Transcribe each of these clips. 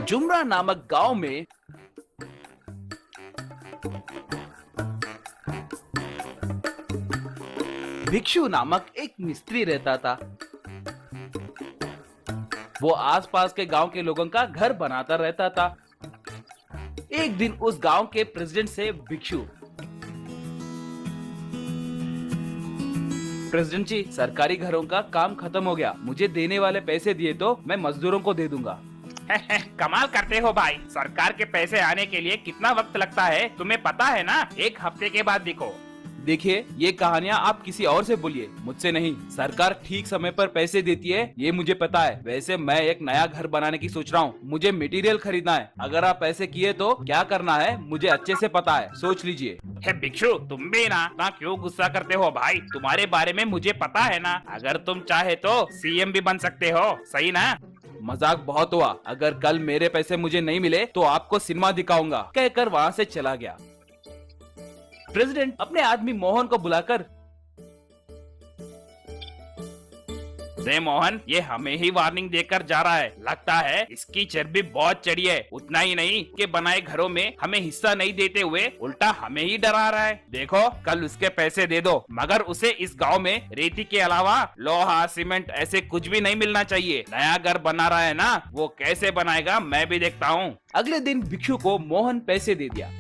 जुमरा नामक गांव में भिक्षु नामक एक मिस्त्री रहता था। वो आसपास के गांव के लोगों का घर बनाता रहता था। एक दिन उस गांव के प्रेसिडेंट से भिक्षु, प्रेसिडेंट जी, सरकारी घरों का काम खत्म हो गया, मुझे देने वाले पैसे दिए तो मैं मजदूरों को दे दूंगा। कमाल करते हो भाई, सरकार के पैसे आने के लिए कितना वक्त लगता है तुम्हें पता है ना? 1 हफ्ते के बाद देखो। देखिए, ये कहानियाँ आप किसी और से बोलिए, मुझसे नहीं। सरकार ठीक समय पर पैसे देती है, ये मुझे पता है। वैसे मैं एक नया घर बनाने की सोच रहा हूँ, मुझे मटेरियल खरीदना है। अगर आप पैसे किए तो क्या करना है मुझे अच्छे से पता है, सोच लीजिए। हे भिक्षु, तुम भी ना क्यों गुस्सा करते हो भाई? तुम्हारे बारे में मुझे पता है ना। अगर तुम चाहे तो सीएम भी बन सकते हो, सही ना? मजाक बहुत हुआ। अगर कल मेरे पैसे मुझे नहीं मिले तो आपको सिनेमा दिखाऊंगा, कहकर वहाँ से चला गया। प्रेसिडेंट अपने आदमी मोहन को बुलाकर, रे मोहन, ये हमें ही वार्निंग देकर जा रहा है। लगता है इसकी चर्बी बहुत चढ़ी है। उतना ही नहीं कि बनाए घरों में हमें हिस्सा नहीं देते हुए उल्टा हमें ही डरा रहा है। देखो, कल उसके पैसे दे दो, मगर उसे इस गांव में रेती के अलावा लोहा, सीमेंट ऐसे कुछ भी नहीं मिलना चाहिए। नया घर बना रहा है ना, वो कैसे बनाएगा मैं भी देखता हूँ। अगले दिन भिक्षु को मोहन पैसे दे दिया।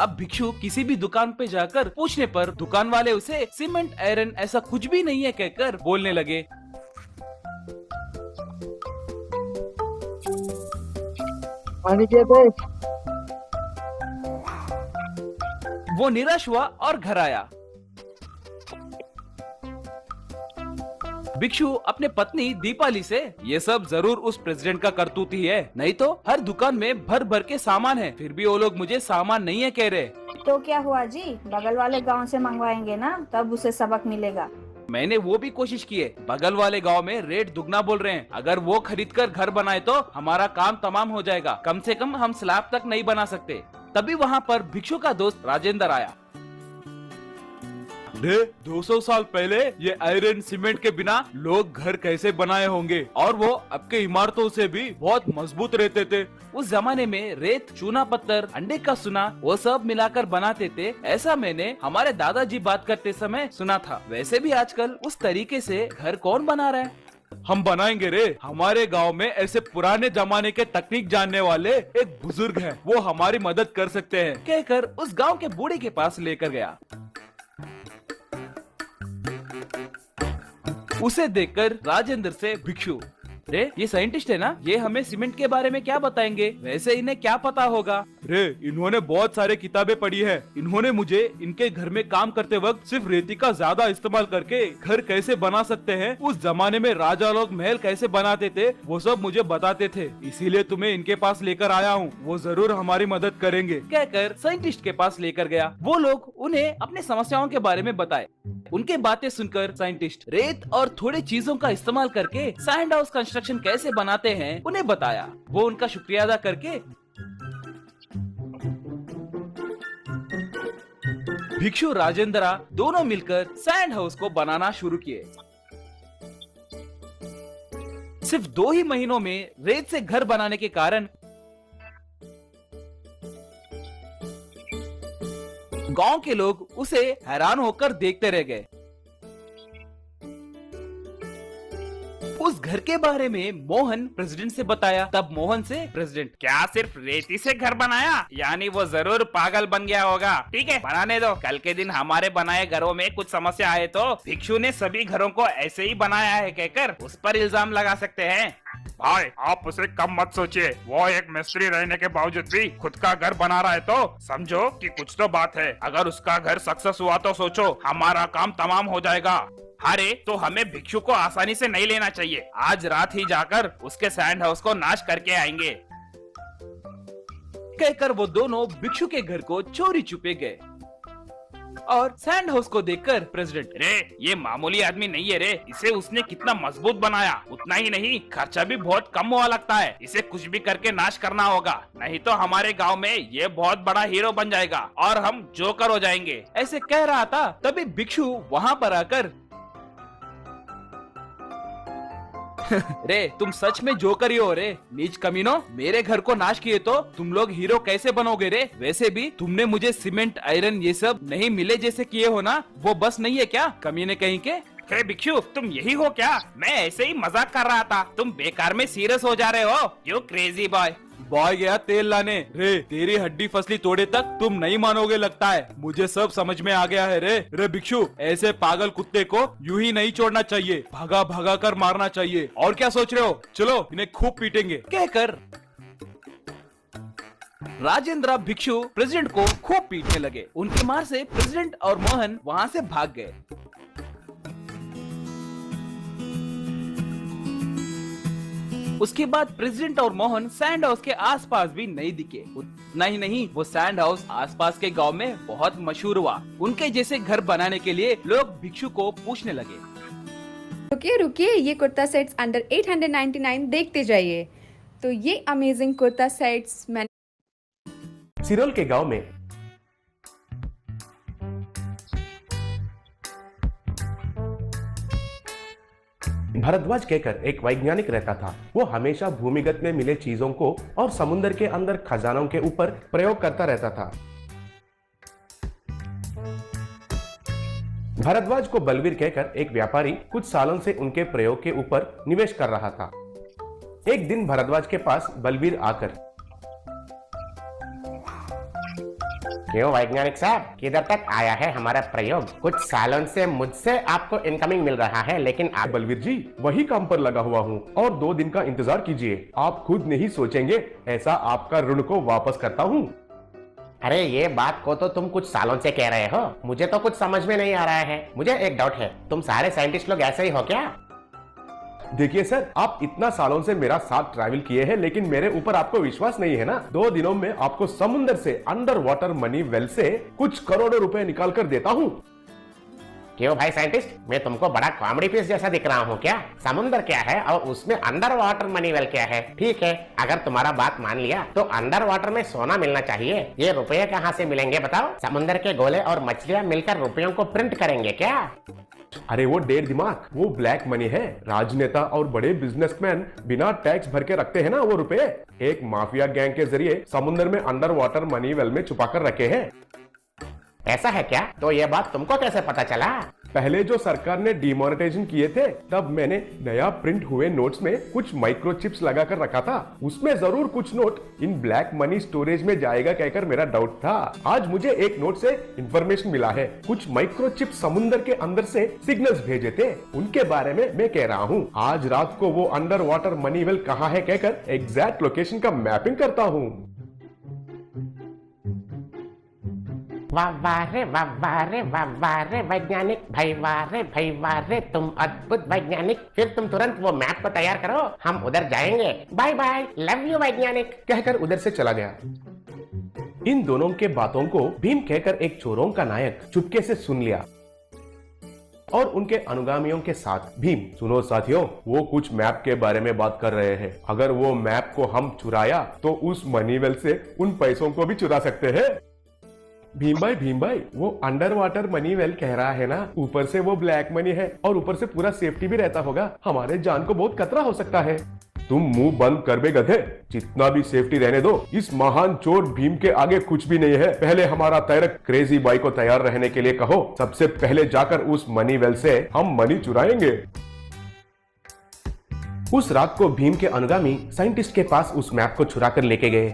अब भिक्षु किसी भी दुकान पे जाकर पूछने पर दुकान वाले उसे सीमेंट, आयरन ऐसा कुछ भी नहीं है कहकर बोलने लगे। वो निराश हुआ और घर आया। भिक्षु अपने पत्नी दीपाली से, ये सब जरूर उस प्रेसिडेंट का करतूत ही है, नहीं तो हर दुकान में भर भर के सामान है, फिर भी वो लोग मुझे सामान नहीं है कह रहे। तो क्या हुआ जी, बगल वाले गांव से मंगवाएंगे ना, तब उसे सबक मिलेगा। मैंने वो भी कोशिश की है, बगल वाले गांव में रेट दुगना बोल रहे हैं। अगर वो खरीद कर घर बनाए तो हमारा काम तमाम हो जाएगा। कम से कम हम स्लैब तक नहीं बना सकते। तभी वहाँ पर भिक्षु का दोस्त राजेंद्र आया। 200 साल पहले ये आयरन सीमेंट के बिना लोग घर कैसे बनाए होंगे, और वो अब के इमारतों से भी बहुत मजबूत रहते थे। उस जमाने में रेत, चूना पत्थर, अंडे का सुना, वो सब मिलाकर बनाते थे। ऐसा मैंने हमारे दादाजी बात करते समय सुना था। वैसे भी आजकल उस तरीके से घर कौन बना रहा है? हम बनाएंगे रे। हमारे गांव में ऐसे पुराने जमाने के तकनीक जानने वाले एक बुजुर्ग हैं, वो हमारी मदद कर सकते हैं, कहकर उस गांव के बूढ़े के पास लेकर गया। उसे देखकर राजेंद्र से भिक्षु, रे ये साइंटिस्ट है ना, ये हमें सीमेंट के बारे में क्या बताएंगे? वैसे इन्हें क्या पता होगा? रे इन्होंने बहुत सारे किताबें पढ़ी है। इन्होंने मुझे इनके घर में काम करते वक्त सिर्फ रेती का ज्यादा इस्तेमाल करके घर कैसे बना सकते हैं, उस जमाने में राजा लोग महल कैसे बनाते थे, वो सब मुझे बताते थे। इसीलिए तुम्हें इनके पास लेकर आया हूँ, वो जरूर हमारी मदद करेंगे, कहकर साइंटिस्ट के पास लेकर गया। वो लोग उन्हें अपनी समस्याओं के बारे में बताए। उनके बातें सुनकर साइंटिस्ट रेत और थोड़ी चीजों का इस्तेमाल करके सैंड हाउस कंस्ट्रक्शन कैसे बनाते हैं उन्हें बताया। वो उनका शुक्रिया अदा करके भिक्षु राजेंद्रा दोनों मिलकर सैंड हाउस को बनाना शुरू किए। सिर्फ 2 ही महीनों में रेत से घर बनाने के कारण गांव के लोग उसे हैरान होकर देखते रह गए। उस घर के बारे में मोहन प्रेसिडेंट से बताया। तब मोहन से प्रेसिडेंट, क्या सिर्फ रेती से घर बनाया? यानी वो जरूर पागल बन गया होगा। ठीक है, बनाने दो। कल के दिन हमारे बनाए घरों में कुछ समस्या आए तो भिक्षु ने सभी घरों को ऐसे ही बनाया है कहकर उस पर इल्जाम लगा सकते हैं। भाई, आप उसे कम मत सोचिए। वो एक मिस्त्री रहने के बावजूद भी खुद का घर बना रहा है तो समझो कि कुछ तो बात है। अगर उसका घर सक्सेस हुआ तो सोचो हमारा काम तमाम हो जाएगा। अरे तो हमें भिक्षु को आसानी से नहीं लेना चाहिए। आज रात ही जाकर उसके सैंड हाउस को नाश करके आएंगे। कहकर वो दोनों भिक्षु के घर को चोरी छुपे गए और सैंड हाउस को देखकर प्रेसिडेंट, रे ये मामूली आदमी नहीं है रे, इसे उसने कितना मजबूत बनाया। उतना ही नहीं, खर्चा भी बहुत कम हुआ लगता है। इसे कुछ भी करके नाश करना होगा, नहीं तो हमारे गांव में ये बहुत बड़ा हीरो बन जाएगा और हम जोकर हो जाएंगे। ऐसे कह रहा था तभी भिक्षु वहाँ पर आकर रे तुम सच में जोकर ही हो रे, नीच कमीनो। मेरे घर को नाश किए तो तुम लोग हीरो कैसे बनोगे रे? वैसे भी तुमने मुझे सीमेंट आयरन ये सब नहीं मिले जैसे किए हो ना, वो बस नहीं है क्या कमीने कहीं के? हे भिक्षु, तुम यही हो क्या? मैं ऐसे ही मजाक कर रहा था, तुम बेकार में सीरियस हो जा रहे हो। You crazy boy. बॉय गया तेल लाने। रे तेरी हड्डी फसली तोड़े तक तुम नहीं मानोगे लगता है। मुझे सब समझ में आ गया है रे। रे भिक्षु, ऐसे पागल कुत्ते को यूं ही नहीं छोड़ना चाहिए, भागा भागा कर मारना चाहिए। और क्या सोच रहे हो? चलो इन्हें खूब पीटेंगे। कहकर राजेंद्र भिक्षु प्रेसिडेंट को खूब पीटने लगे। उनकी मार से प्रेसिडेंट और मोहन वहाँ से भाग गए। उसके बाद प्रेसिडेंट और मोहन सैंड हाउस के आसपास भी नहीं दिखे। उतना ही नहीं, वो सैंड हाउस आसपास के गांव में बहुत मशहूर हुआ। उनके जैसे घर बनाने के लिए लोग भिक्षु को पूछने लगे। रुकिए रुकिए, ये कुर्ता सेट्स अंडर 899 देखते जाइए। तो ये अमेजिंग कुर्ता सेट्स मैंने सिरोल के गांव में भरद्वाज कहकर एक वैज्ञानिक रहता था। वो हमेशा भूमिगत में मिले चीजों को और समुद्र के अंदर खजानों के ऊपर प्रयोग करता रहता था। भरद्वाज को बलवीर कहकर एक व्यापारी कुछ सालों से उनके प्रयोग के ऊपर निवेश कर रहा था। एक दिन भरद्वाज के पास बलवीर आकर, क्यों वैज्ञानिक साहब, किधर तक आया है हमारा प्रयोग? कुछ सालों से मुझसे आपको इनकमिंग मिल रहा है, लेकिन आप... बलवीर जी, वही काम पर लगा हुआ हूँ और 2 दिन का इंतजार कीजिए। आप खुद नहीं सोचेंगे ऐसा आपका ऋण को वापस करता हूँ। अरे ये बात को तो तुम कुछ सालों से कह रहे हो, मुझे तो कुछ समझ में नहीं आ रहा है। मुझे एक डाउट है, तुम सारे साइंटिस्ट लोग ऐसे ही हो क्या? देखिए सर, आप इतना सालों से मेरा साथ ट्रैवल किए हैं, लेकिन मेरे ऊपर आपको विश्वास नहीं है ना। 2 दिनों में आपको समुद्र से अंडर वाटर मनी वेल से कुछ करोड़ों रुपए निकाल कर देता हूँ। क्यों भाई साइंटिस्ट, मैं तुमको बड़ा कॉमेडी पीस जैसा दिख रहा हूँ क्या? समुद्र क्या है और उसमें अंडर वाटर मनी वेल क्या है? ठीक है, अगर तुम्हारा बात मान लिया तो अंडर वाटर में सोना मिलना चाहिए। ये रुपये कहाँ से मिलेंगे बताओ? समुद्र के गोले और मछलियाँ मिलकर रुपयों को प्रिंट करेंगे क्या? अरे वो डेढ़ दिमाग, वो ब्लैक मनी है। राजनेता और बड़े बिजनेसमैन बिना टैक्स भर के रखते हैं ना वो रुपए। एक माफिया गैंग के जरिए समुद्र में अंडर वाटर मनी वेल में छुपा कर रखे हैं। ऐसा है क्या? तो ये बात तुमको कैसे पता चला? पहले जो सरकार ने डिमोनेटाइजेशन किए थे, तब मैंने नया प्रिंट हुए नोट्स में कुछ माइक्रोचिप्स लगा कर रखा था। उसमें जरूर कुछ नोट इन ब्लैक मनी स्टोरेज में जाएगा कहकर मेरा डाउट था। आज मुझे एक नोट से इंफॉर्मेशन मिला है। कुछ माइक्रोचिप समुद्र के अंदर से सिग्नल्स भेजे थे, उनके बारे में मैं कह रहा हूँ। आज रात को वो अंडर वाटर मनी वेल कहाँ है कहकर एग्जैक्ट लोकेशन का मैपिंग करता हूँ। वाह वाह रे, वाह वाह रे, वाह वाह रे वैज्ञानिक भाई, वाह रे भाई, वाह रे, तुम अद्भुत वैज्ञानिक। फिर तुम तुरंत वो मैप को तैयार करो, हम उधर जाएंगे। बाय बाय, लव यू वैज्ञानिक, कहकर उधर से चला गया। इन दोनों के बातों को भीम कहकर एक चोरों का नायक चुपके से सुन लिया और उनके अनुगामियों के साथ, भीम सुनो साथियों, वो कुछ मैप के बारे में बात कर रहे हैं। अगर वो मैप को हम चुराया तो उस मनी वेल से उन पैसों को भी चुरा सकते हैं। भीम भाई, वो अंडर वाटर मनी वेल कह रहा है ना, ऊपर से वो ब्लैक मनी है और ऊपर से पूरा सेफ्टी भी रहता होगा। हमारे जान को बहुत खतरा हो सकता है। तुम मुंह बंद कर बे गधे, जितना भी सेफ्टी रहने दो, इस महान चोर भीम के आगे कुछ भी नहीं है। पहले हमारा तैरक क्रेजी बॉय को तैयार रहने के लिए कहो। सबसे पहले जाकर उस मनी वेल से हम मनी चुराएंगे। उस रात को भीम के अनुगामी साइंटिस्ट के पास उस मैप को चुरा कर लेके गए।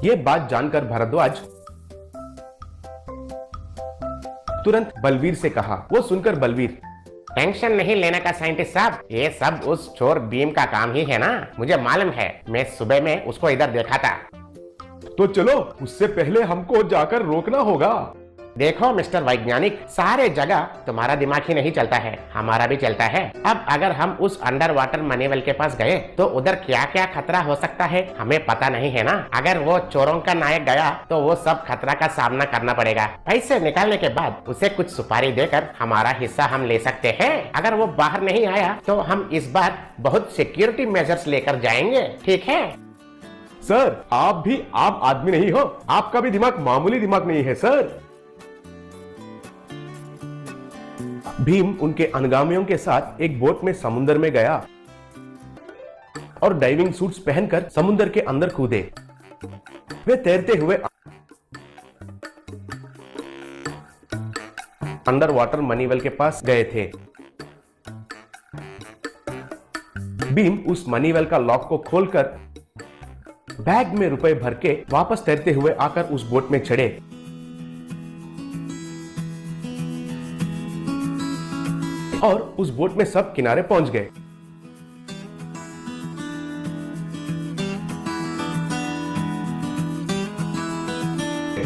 ये बात जानकर भारद्वाज तुरंत बलवीर से कहा। वो सुनकर बलवीर, टेंशन नहीं लेने का साइंटिस्ट साहब, ये सब उस चोर भीम का काम ही है ना। मुझे मालूम है, मैं सुबह में उसको इधर देखा था। तो चलो, उससे पहले हमको जाकर रोकना होगा। देखो मिस्टर वैज्ञानिक, सारे जगह तुम्हारा दिमाग ही नहीं चलता है, हमारा भी चलता है। अब अगर हम उस अंडर वाटर मनी वेल के पास गए तो उधर क्या क्या खतरा हो सकता है हमें पता नहीं है ना। अगर वो चोरों का नायक गया तो वो सब खतरा का सामना करना पड़ेगा। पैसे निकालने के बाद उसे कुछ सुपारी देकर हमारा हिस्सा हम ले सकते हैं। अगर वो बाहर नहीं आया तो हम इस बार बहुत सिक्योरिटी मेजर्स लेकर जाएंगे, ठीक है? सर, आप भी आम आदमी नहीं हो, आपका भी दिमाग मामूली दिमाग नहीं है सर। भीम उनके अनुगामियों के साथ एक बोट में समुद्र में गया और डाइविंग सूट्स पहनकर समुद्र के अंदर कूदे। वे तैरते हुए अंडर वाटर मनीवेल के पास गए थे। भीम उस मनीवेल का लॉक को खोलकर बैग में रुपए भर के वापस तैरते हुए आकर उस बोट में चढ़े। और उस बोट में सब किनारे पहुंच गए।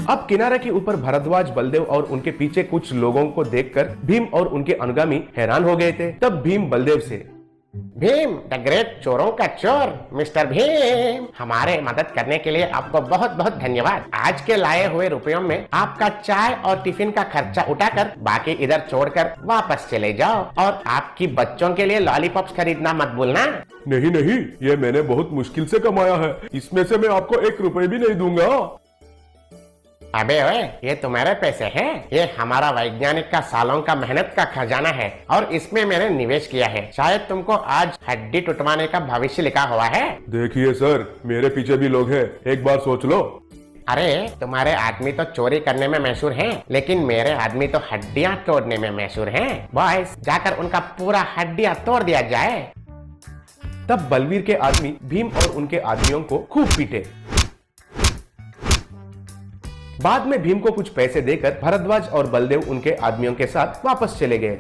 अब किनारे के ऊपर भरद्वाज, बलदेव और उनके पीछे कुछ लोगों को देखकर भीम और उनके अनुगामी हैरान हो गए थे। तब भीम बलदेव से, भीम द ग्रेट चोरों का चोर मिस्टर भीम, हमारे मदद करने के लिए आपको बहुत बहुत धन्यवाद। आज के लाए हुए रुपयों में आपका चाय और टिफिन का खर्चा उठाकर बाकी इधर छोड़कर वापस चले जाओ, और आपकी बच्चों के लिए लॉलीपॉप्स खरीदना मत भूलना। नहीं नहीं, ये मैंने बहुत मुश्किल से कमाया है, इसमें से मैं आपको 1 रुपए भी नहीं दूंगा। अबे ओए, ये तुम्हारे पैसे हैं। ये हमारा वैज्ञानिक का सालों का मेहनत का खजाना है और इसमें मैंने निवेश किया है। शायद तुमको आज हड्डी टुटवाने का भविष्य लिखा हुआ है। देखिए सर, मेरे पीछे भी लोग हैं, एक बार सोच लो। अरे तुम्हारे आदमी तो चोरी करने में मशहूर हैं, लेकिन मेरे आदमी तो हड्डियां तोड़ने में मशहूर हैं। बॉयज, जाकर उनका पूरा हड्डियां तोड़ दिया जाए। तब बलवीर के आदमी भीम और उनके आदमियों को खूब पीटे। बाद में भीम को कुछ पैसे देकर भरद्वाज और बलदेव उनके आदमियों के साथ वापस चले गए।